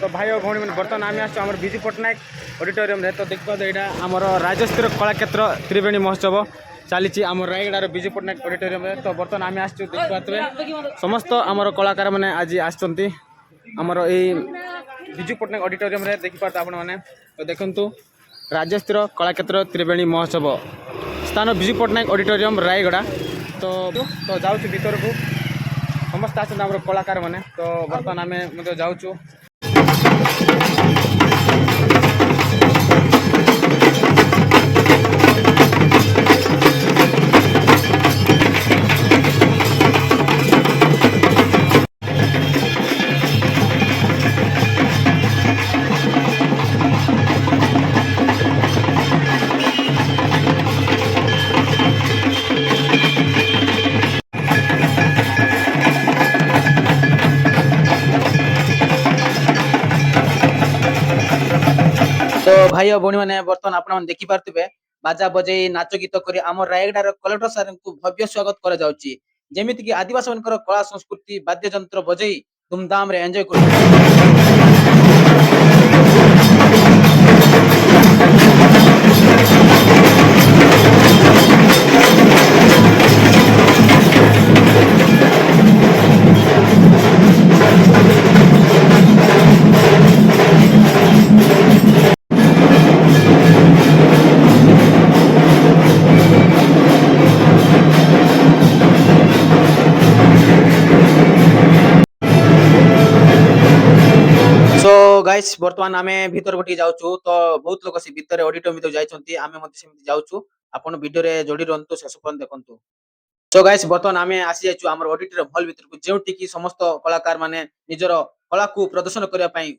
तो भाई और भौणी मैंने बर्तमान आम आम विजु पट्टनायक ऑडिटोरियम तो देखा तो यहाँ आम राज्यस्तर कलाक्षेत्र त्रिवेणी महोत्सव चली आम रायगड़ार विजु पट्टनायक ऑडिटोरियम तो बर्तमान आम आसवे समस्त आम कलाकार मैंने आज आमर यही विजु पट्टनायक ऑडिटोरियम देखिपारे आपण मैंने तो देखु राज्यस्तर कलाक्षेत्र त्रिवेणी महोत्सव स्थान विजु पट्टनायक ऑडिटोरियम रायगड़ा तो जाऊँ भीतर को समस्त आम कलाकार मैंने तो बर्तमान आम जाऊँ तो भाई और भौणी मैंने बर्तमान आपण देखि पार्थिबे बाजा बजई नाच गीत करी आम रायगड़ार कलेक्टर सार को भव्य स्वागत करा जाउची जेमिति कि आदिवासी मनकर कला संस्कृति वाद्य यंत्र बजई धूमधाम रे एंजॉय कर सो गाइस बर्तमान आमे भीतर गोटी जाउछु तो बहुत लोग से भीतर ऑडिटोरियम भीतर जाइछंती आमे मते सेमति जाउछु आपण वीडियो रे जोडी रहंतु शेष पर्यंत देखंतु सो गाइस बर्तमान आमे आसी जाइछु हमर ऑडिटोरियम हॉल भीतर को जेउटी की समस्त कलाकार माने निजर कला को प्रदर्शन करिया पई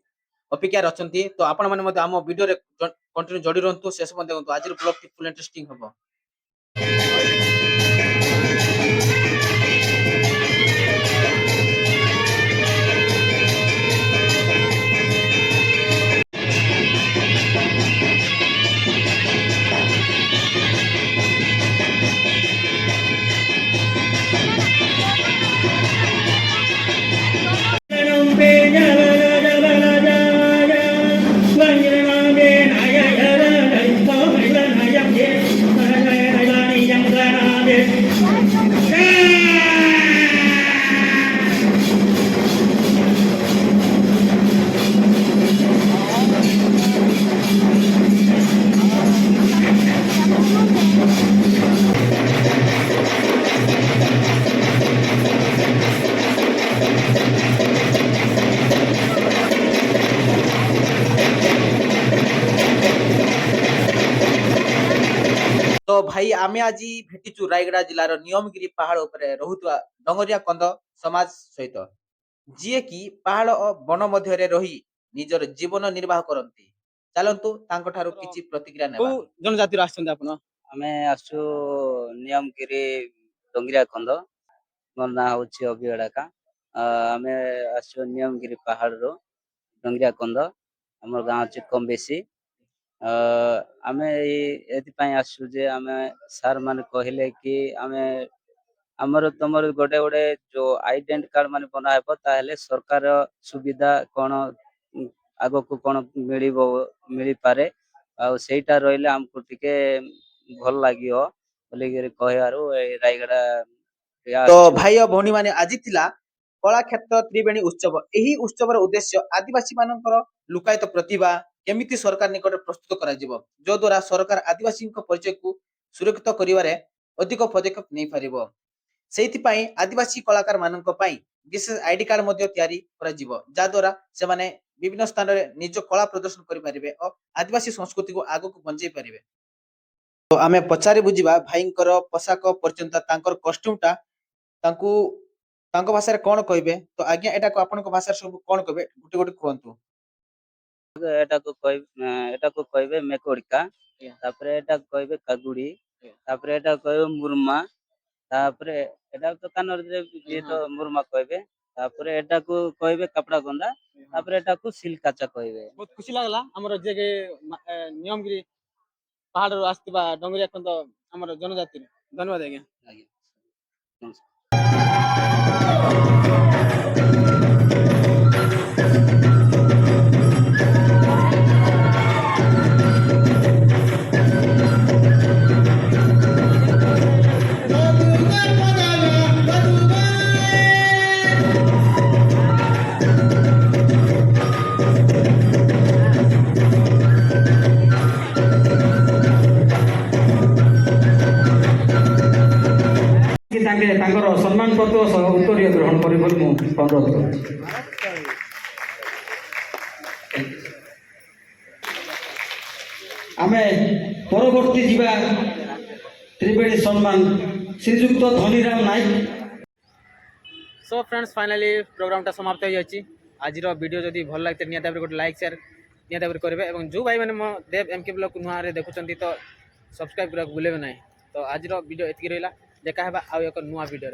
अपेक्षा रचंती तो आपण माने मते हम वीडियो रे कंटिन्यू जोडी रहंतु शेष पर्यंत देखंतु आजिर ब्लॉग फुल इंटरेस्टिंग हबो तो भाई आमे आज भेटिचु रायगड़ा जिलार नियमगिरी पहाड़ उपरे रहुतुआ डंगरिया कंद समाज सहित जिए की पहाड़ और वन मध्य रे रही निजर जीवन निर्वाह करंती चलंतु तांको ठारो किछि प्रतिक्रिया नेबा जनजाति राष्ट्र आपण आमे आसु नियमगिरी डोंगरिया कंद मोर ना होछि अभियडाका आमे आसु नियमगिरी पहाड़ रो डोंगरिया कंद हमर गांव छि कम बेसी आमे एथि पई आसु जे आमे सर माने कहिले कि आमे हमर तमर गोटे गोटे जो आइडेंट कार्ड माने बना हेबो ताहेले सरकार सुविधा कोन आगो को कोन मिली पारे आ सेटा रहिले हमको टिके भल लागियो बोली के कहयारो रायगड़ा तो भाई और भौणी माने आज थिला कला क्षेत्र त्रिवेणी उत्सव एही उत्सवर उद्देश्य आदिवासी मानकर लुकायित प्रतिभा केमिति सरकार निकट प्रस्तुत करा जिवो जो द्वारा सरकार आदिवासी परिचय को सुरक्षित करिवारे अधिक पदक्षेप नै परिबो सेहिति पई आदिवासी कलाकार मानक पई विशेष आईडी कार्ड मध्ये तयारी करा जिवो जा द्वारा से माने विभिन्न स्थान रे निज कला प्रदर्शन करि परिबे और आदिवासी संस्कृति को आगो को बंजै परिबे तो आमे पचारे बुझिबा भाईंकर पोशाक पर्यंत तांकर कॉस्ट्यूमटा तांकू तांको भाषा रे कोन कहबे तो आज्ञा एटा को आपन को भाषा सब कोन कहबे गुटी गुटी कहंतु एटा को कहबे मेकोड़का तापरे एटा कहबे कागुड़ी तापरे एटा कहबे मुरमा तापरे एटा तो कानर जे तो मुरमा कहबे तापरे एटा को कहबे कपड़ा गंदा तापरे एटा को सिल्काचा कहबे बहुत खुशी लागला हमर जे के नियमगिरी पहाड़ रो आस्तिबा डंगरिया खंद हमर जनजाति धन्यवाद आज्ञा नमस्कार ଆସିଲେ ତାଙ୍କର ସମ୍ମାନ ପତ୍ର ସହ ଉତ୍ତରୀୟ ଗ୍ରହଣ କରିବେ ବୋଲି ମୁଁ ଅନୁରୋଧ କରୁଛି। ଆମେ ପରବର୍ତ୍ତୀ ଯିବା ତ୍ରିବେଣୀ ସମ୍ମାନ Shriyukta Dhaniram Nayak. So friends finally प्रोग्रामटा समाप्त हो जाए। आज वीडियो जदि भल लगे निहत गोटे लाइक शेयर निहत करेंगे और जो भाई मैंने मो देव एम के ब्लॉग नुआ देखुं तो सब्सक्राइब करने भूलें ना। तो आज वीडियो एतिक रहा देखा आउ एक नुआ वीडियो।